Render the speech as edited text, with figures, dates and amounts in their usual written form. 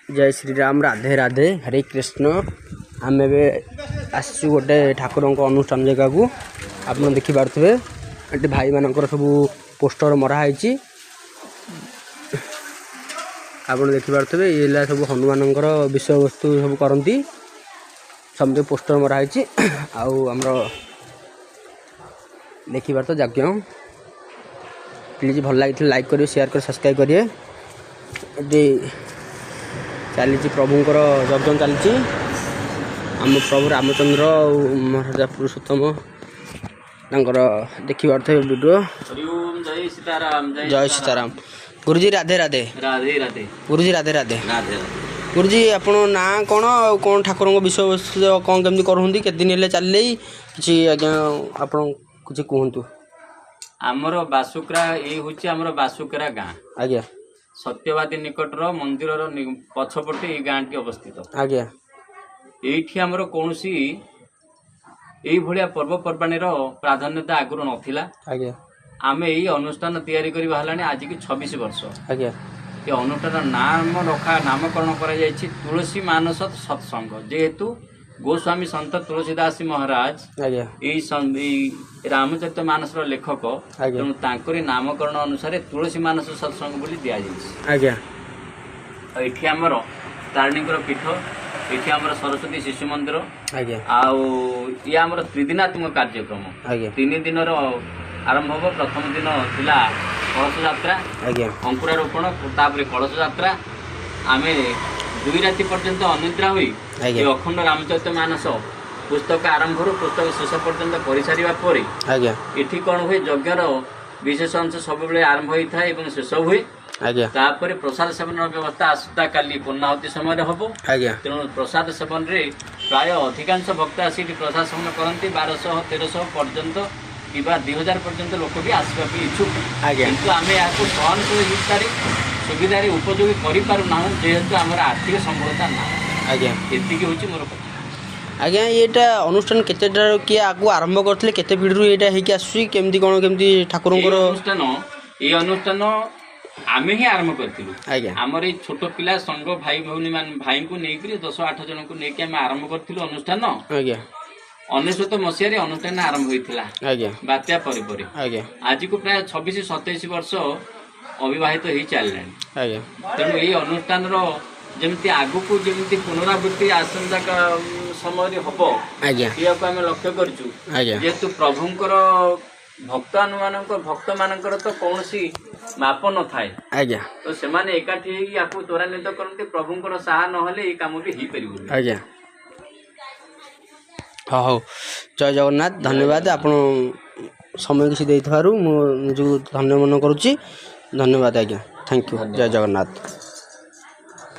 जय श्री राम राधे राधे हरे कृष्ण आम आसु गोटे ठाकुर अनुष्ठान जगह को आप देखिपे ये भाई मानकर सब पोस्टर मराई आप देखिपे ये सब हनुमान विषय वस्तु सब करती समझे पोस्टर मराई आमर देखिबार तो यज्ञ प्लीज भल लगी लाइक करिए शेयर कर सब्सक्राइब करिए चली प्रभुंर यज्ञ चली आम प्रभु रामचंद्र महाराजा पुरुषोत्तम देखिए वीडियो जय सीताराम गुरुजी राधे राधे राधे राधे गुरुजी राधे राधे राधे गुरुजी आपण ना कौन कौन ठाकुर विषय वस्तु कौन केमती करते केत दिन चलिए कि आज्ञा आप कुछ कहतु आमर बासुकरा ये हूँ आमर बासुकरा गाँ आज्ञा सत्यवादी निकटर मंदिर पछपटे ये गाँ टी अवस्थित आज्ञा ये आमर कौन यही भाया पर्वपर्वाणी प्राधान्यता आगुरी नाला आज्ञा आम यही अनुष्ठान तैयारी करवा आज की 26 वर्ष आज्ञा ये अनुष्ठान नाम रखा नामकरण कर तुलसी मानस सत्संग जेहेतु गोस्वामी संत तुलसीदास महाराज रामचरित मानस लेखक तेणु तांकरी नामकरण अनुसार तुलसी मानस सत्संग बोली दि जाए आमर तारिणी पीठ ये आमर सरस्वती शिशु मंदिर ये आमर त्रिदिनात्मक कार्यक्रम 3 दिन आरंभ हम प्रथम दिन थिला कलश यात्रा अंकुरारोपण तापर कलश यात्रा आम 2 राति पर्यंत अनिद्रा हुई अखंड रामचरित मानस पुस्तक आरंभ पुस्तक शेष पर्यंत कर सारा पर ये कौन हुए यज्ञर विशेष अंश सब आरंभ होता है शेष हुए तापर प्रसाद सेवन व्यवस्था आसता काली पूर्णाहुति समय हम तेणु प्रसाद सेवन रे प्राय अधिकांश भक्त आसी प्रसाद सेवन करती 1200-1300 पर्यंत कि 2000 पर्यंत लोक भी आसवा इच्छुक किंतु आम यहाँ सहनशीलतार सुविधा उपयोगी करूना जेहेतु आम आर्थिक संबलता ना ये हूँ मोर कथा आज्ञा ये अनुष्ठान केते किए आगु आरंभ करते केते पीढ़ी ये आसूँ केमती कौन केमती ठाकुर अनुष्ठान आमे ही आरंभ करूँ आमर ये छोट पिला संघ भाई भौनी भाई को लेकर 10-8 जन को लेकिन आम आरंभ करूँ अनुष्ठान 1900 मसीह अनुष्ठान आरंभ होता बात्या पर आज को प्राय 26-27 वर्ष अविवाहित हो चलिए तेणु ये अनुष्ठान जमी आगु को जमी पुनरावृत्ति आसंता समय हम ये आम लक्ष्य करूँ जेहेतु प्रभुंर भक्त मानकर तो कौन माप न थाए तो से एकाठी या त्वरान्वित करते प्रभुंर साहा ना ये कम भी हो पार हाँ हो जय जगन्नाथ धन्यवाद आप समय किसी मुझे धन्य मन करुच्ची धन्यवाद आज्ञा थैंक यू जय जगन्नाथ।